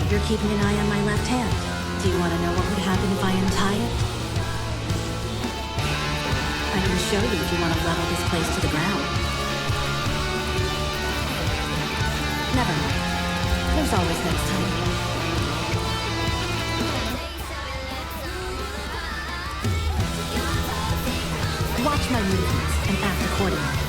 You're keeping an eye on my left hand. Do you want to know what would happen if I untie it? I can show you if you want to level this place to the ground. Never mind. There's always next time. Watch my movements and act accordingly.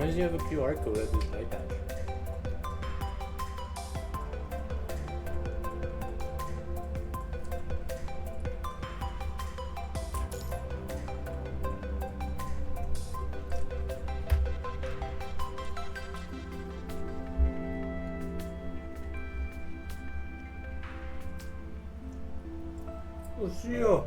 long as you have a QR code at this eye patch. Oh, see ya.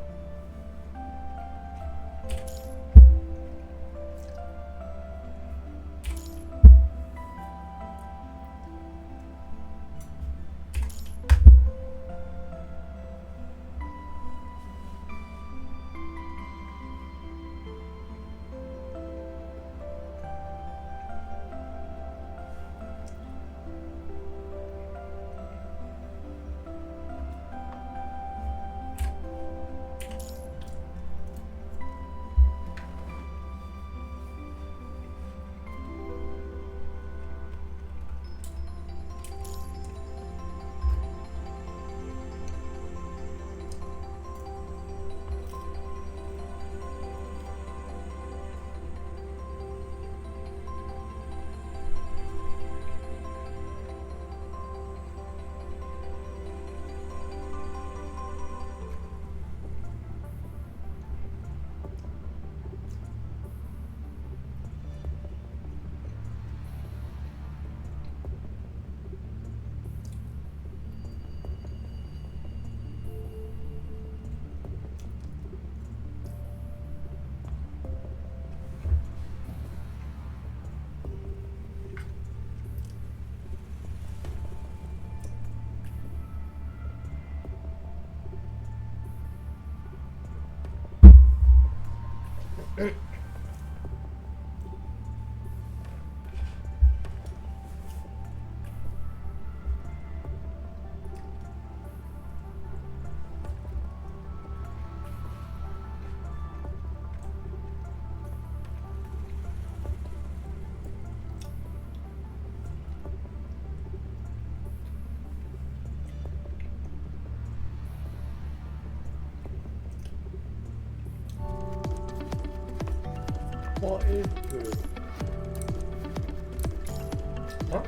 What is good? Huh?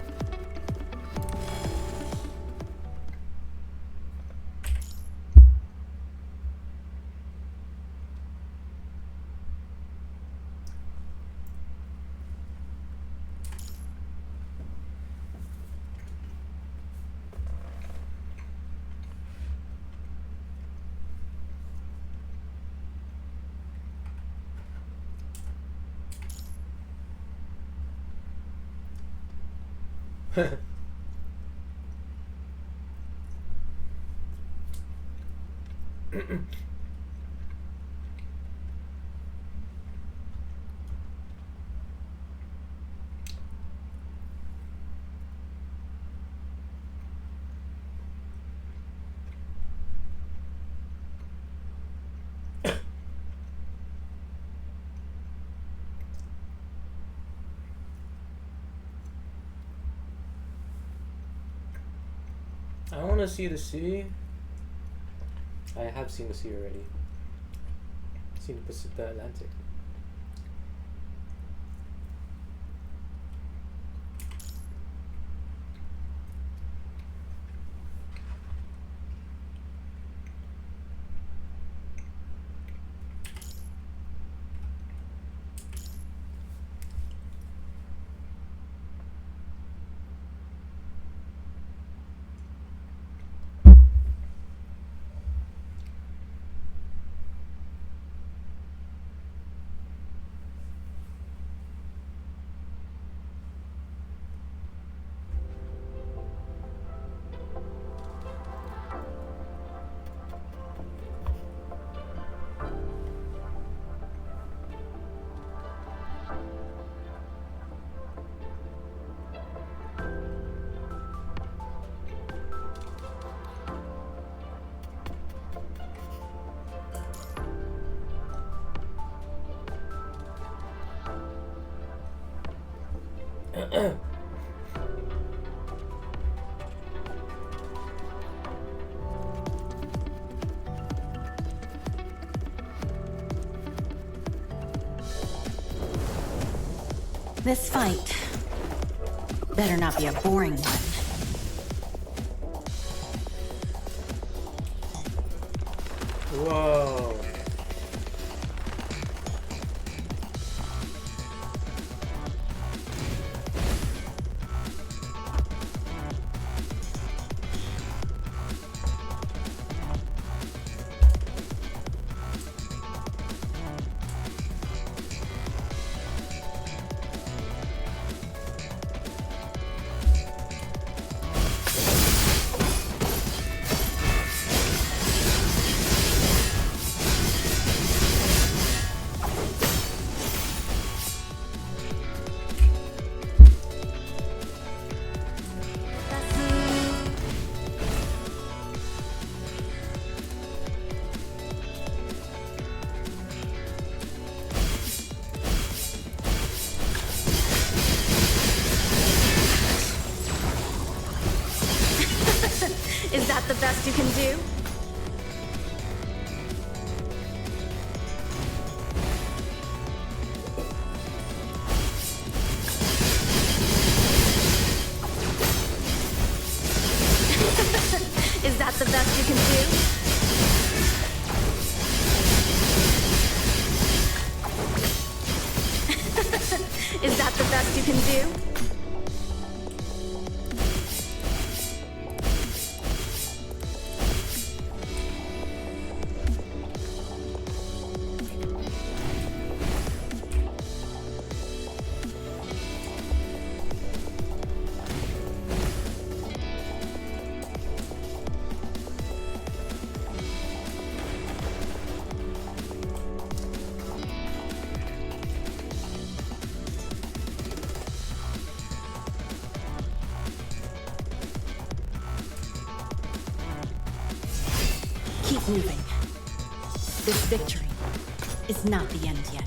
I want to see the sea. I have seen the sea already. Seen the Pacific, the Atlantic. This fight better not be a boring one. Whoa. Is that the best you can do? Is that the best you can do? Is that the best you can do? Keep moving. This victory is not the end yet.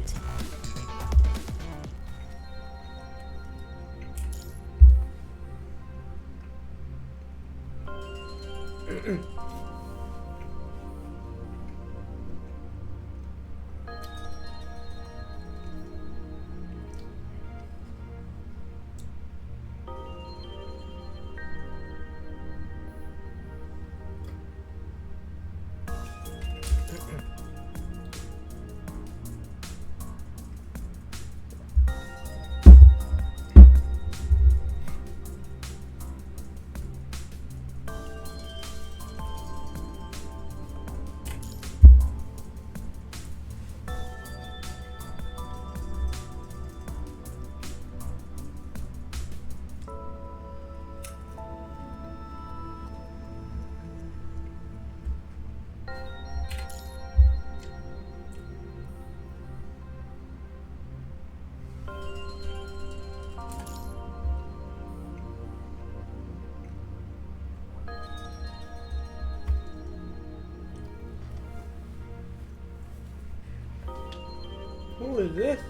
Who is this?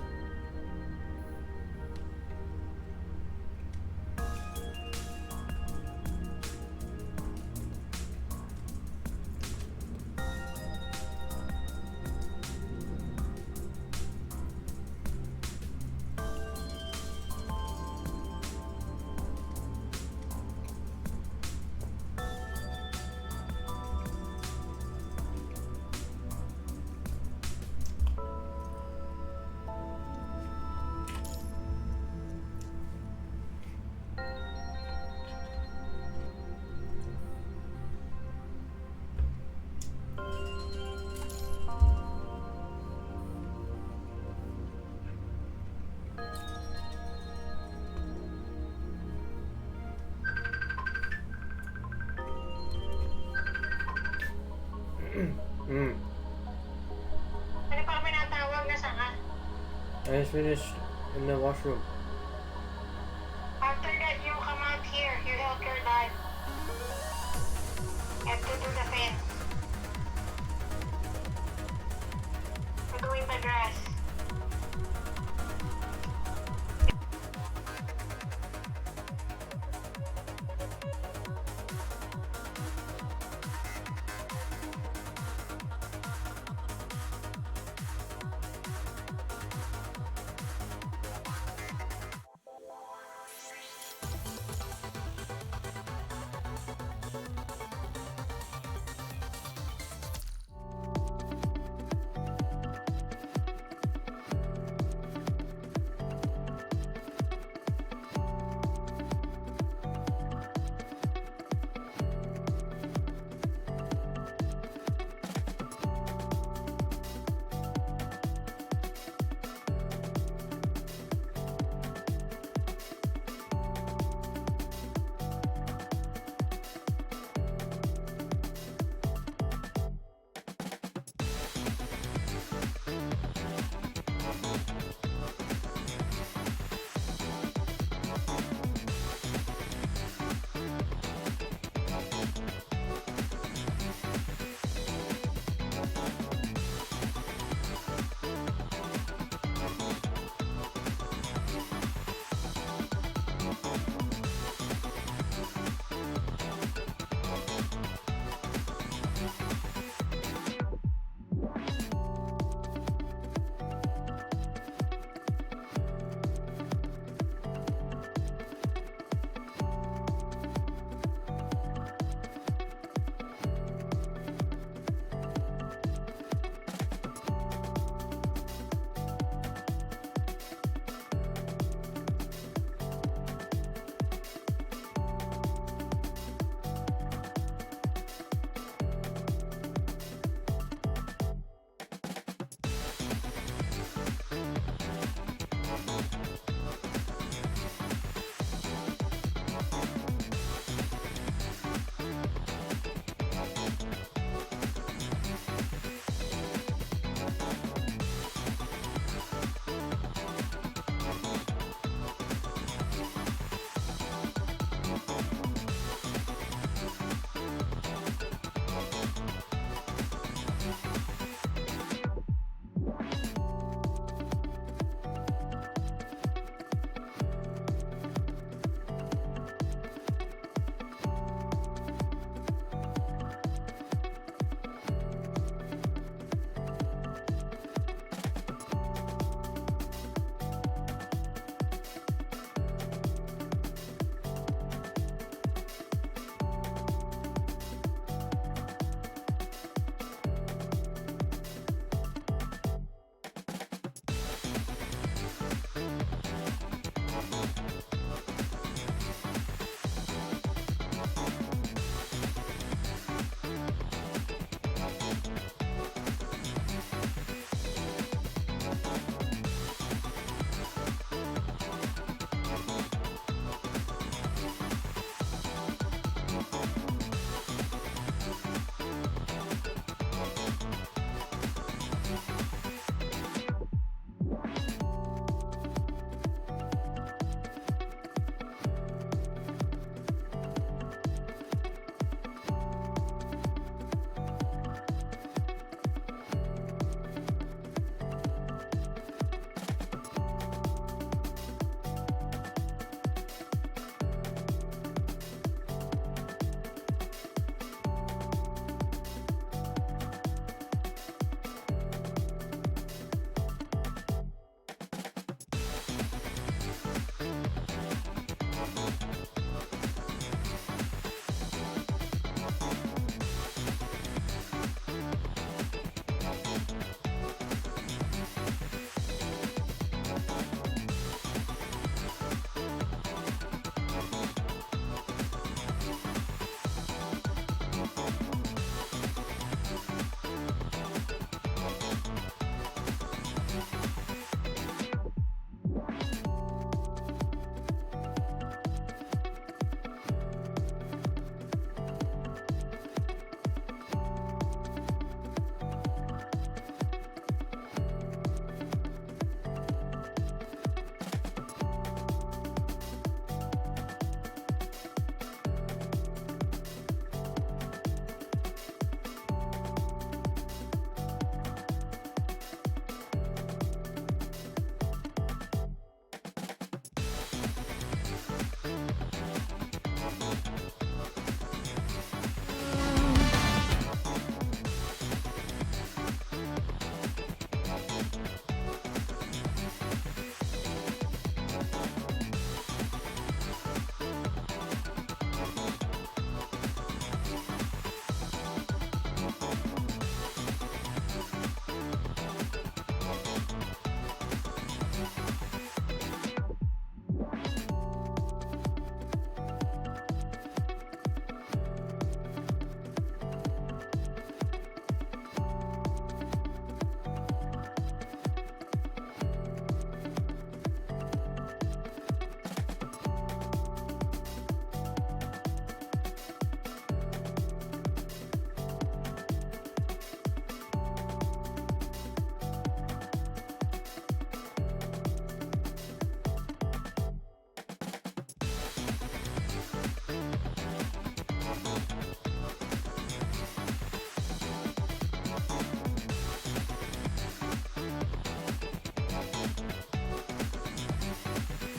Ano pa kami natawag na sanga? I just finished in the washroom. After that, you come out here. You help your dad. You have to do the fence. We're doing the grass.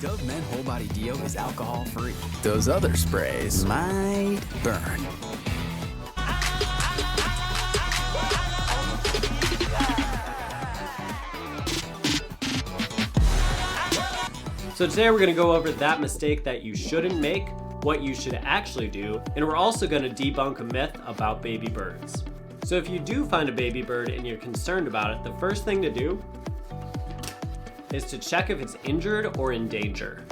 Dove Men Whole Body Deo is alcohol free. Those other sprays might burn. So today we're going to go over that mistake that you shouldn't make, what you should actually do, and we're also going to debunk a myth about baby birds. So if you do find a baby bird and you're concerned about it, the first thing to do is to check if it's injured or in danger.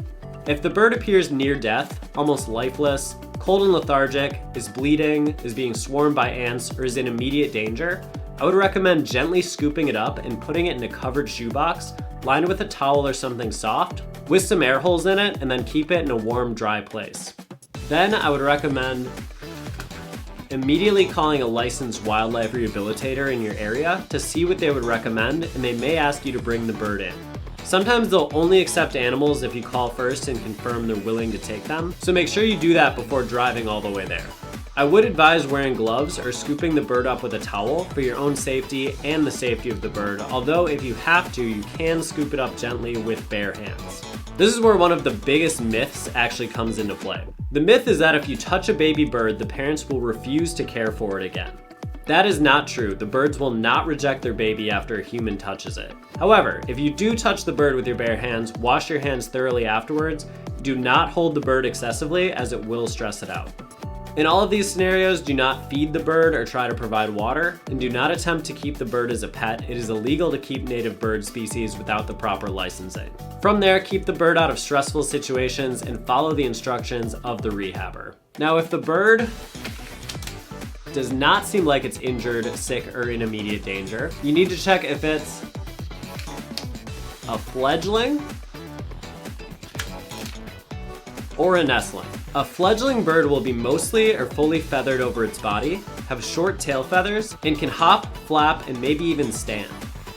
If the bird appears near death, almost lifeless, cold and lethargic, is bleeding, is being swarmed by ants, or is in immediate danger, I would recommend gently scooping it up and putting it in a covered shoebox, lined with a towel or something soft, with some air holes in it, and then keep it in a warm, dry place. Then I would recommend immediately calling a licensed wildlife rehabilitator in your area to see what they would recommend, and they may ask you to bring the bird in. Sometimes they'll only accept animals if you call first and confirm they're willing to take them, so make sure you do that before driving all the way there. I would advise wearing gloves or scooping the bird up with a towel for your own safety and the safety of the bird, although if you have to, you can scoop it up gently with bare hands. This is where one of the biggest myths actually comes into play. The myth is that if you touch a baby bird, the parents will refuse to care for it again. That is not true. The birds will not reject their baby after a human touches it. However, if you do touch the bird with your bare hands, wash your hands thoroughly afterwards. Do not hold the bird excessively, as it will stress it out. In all of these scenarios, do not feed the bird or try to provide water, and do not attempt to keep the bird as a pet. It is illegal to keep native bird species without the proper licensing. From there, keep the bird out of stressful situations and follow the instructions of the rehabber. Now, if the bird does not seem like it's injured, sick, or in immediate danger, you need to check if it's a fledgling or a nestling. A fledgling bird will be mostly or fully feathered over its body, have short tail feathers, and can hop, flap, and maybe even stand.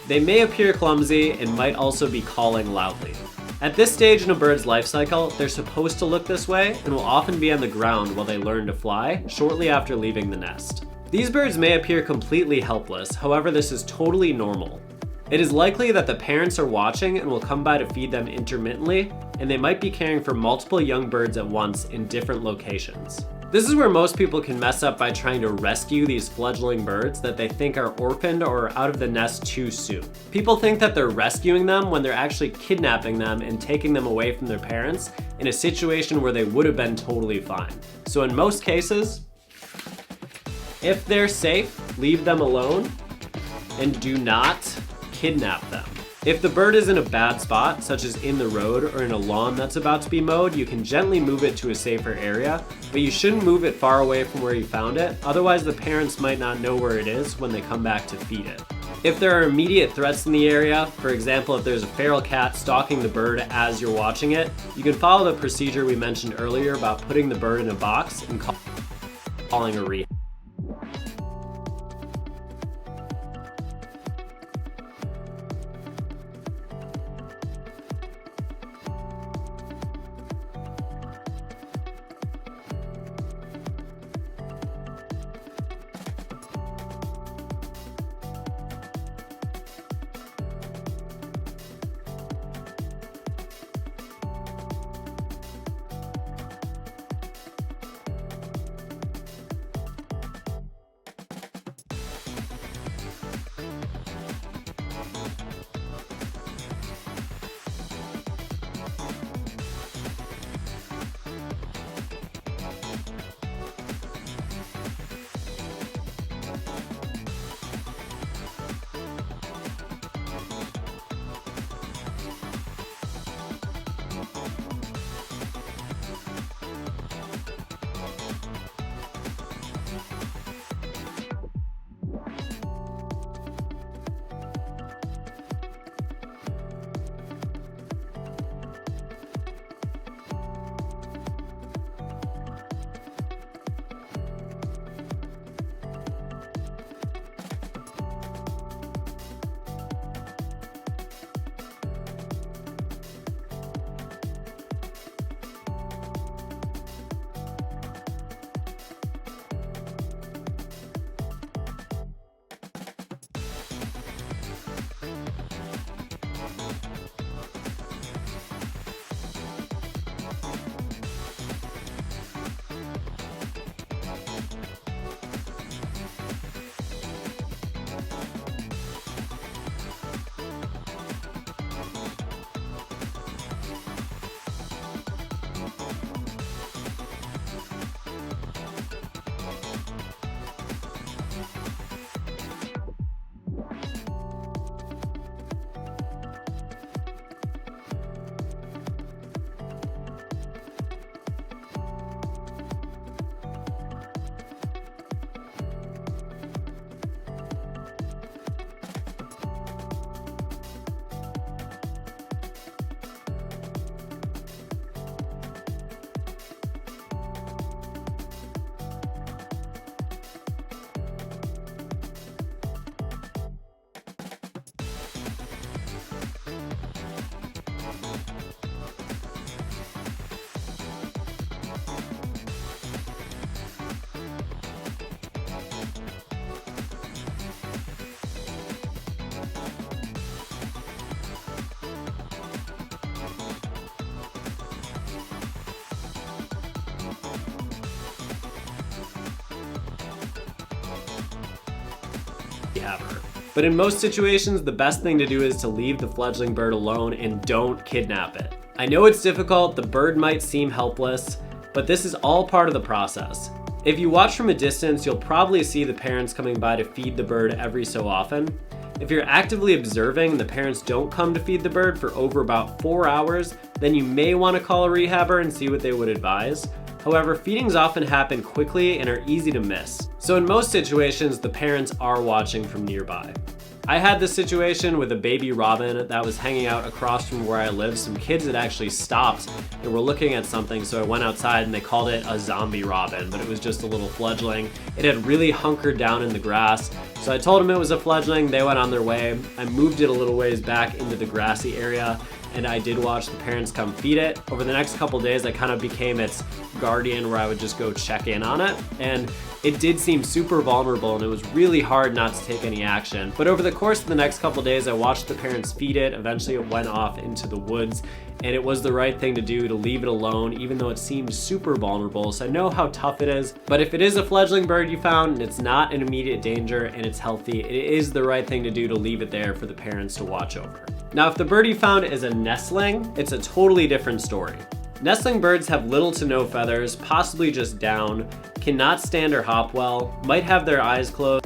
They may appear clumsy and might also be calling loudly. At this stage in a bird's life cycle, they're supposed to look this way and will often be on the ground while they learn to fly shortly after leaving the nest. These birds may appear completely helpless, however, this is totally normal. It is likely that the parents are watching and will come by to feed them intermittently, and they might be caring for multiple young birds at once in different locations. This is where most people can mess up by trying to rescue these fledgling birds that they think are orphaned or out of the nest too soon. People think that they're rescuing them when they're actually kidnapping them and taking them away from their parents in a situation where they would have been totally fine. So in most cases, if they're safe, leave them alone and do not kidnap them. If the bird is in a bad spot, such as in the road or in a lawn that's about to be mowed, you can gently move it to a safer area, but you shouldn't move it far away from where you found it, otherwise the parents might not know where it is when they come back to feed it. If there are immediate threats in the area, for example if there's a feral cat stalking the bird as you're watching it, you can follow the procedure we mentioned earlier about putting the bird in a box and calling a rehab. rehabber. But in most situations, the best thing to do is to leave the fledgling bird alone and don't kidnap it. I know it's difficult, the bird might seem helpless, but this is all part of the process. If you watch from a distance, you'll probably see the parents coming by to feed the bird every so often. If you're actively observing and the parents don't come to feed the bird for over about 4 hours, then you may want to call a rehabber and see what they would advise. However, feedings often happen quickly and are easy to miss. So in most situations, the parents are watching from nearby. I had this situation with a baby robin that was hanging out across from where I live. Some kids had actually stopped and were looking at something, so I went outside and they called it a zombie robin, but it was just a little fledgling. It had really hunkered down in the grass, so I told them it was a fledgling. They went on their way. I moved it a little ways back into the grassy area, and I did watch the parents come feed it. Over the next couple days, I kind of became its guardian, where I would just go check in on it, and it did seem super vulnerable and it was really hard not to take any action. But over the course of the next couple days, I watched the parents feed it. Eventually it went off into the woods, and it was the right thing to do to leave it alone, even though it seemed super vulnerable. So I know how tough it is, but if it is a fledgling bird you found and it's not in immediate danger and it's healthy, it is the right thing to do to leave it there for the parents to watch over. Now, if the bird you found is a nestling, it's a totally different story. Nestling birds have little to no feathers, possibly just down, cannot stand or hop well, might have their eyes closed.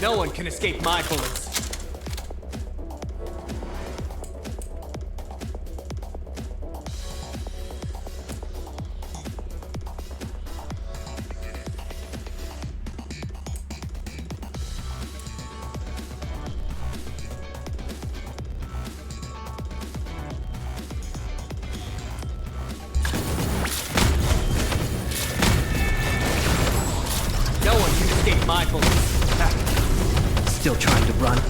No one can escape my bullets. No one can escape my bullets. Still trying to run?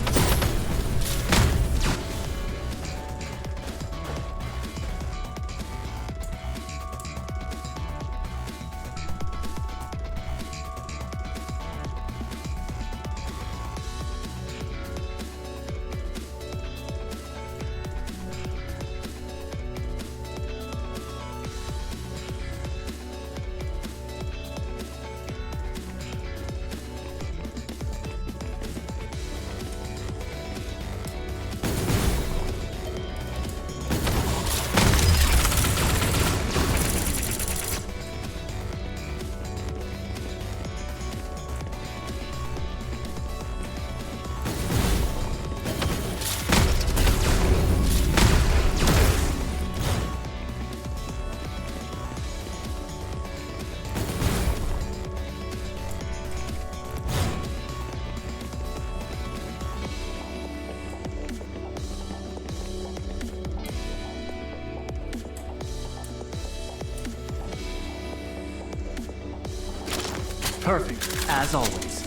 Perfect, as always.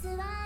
は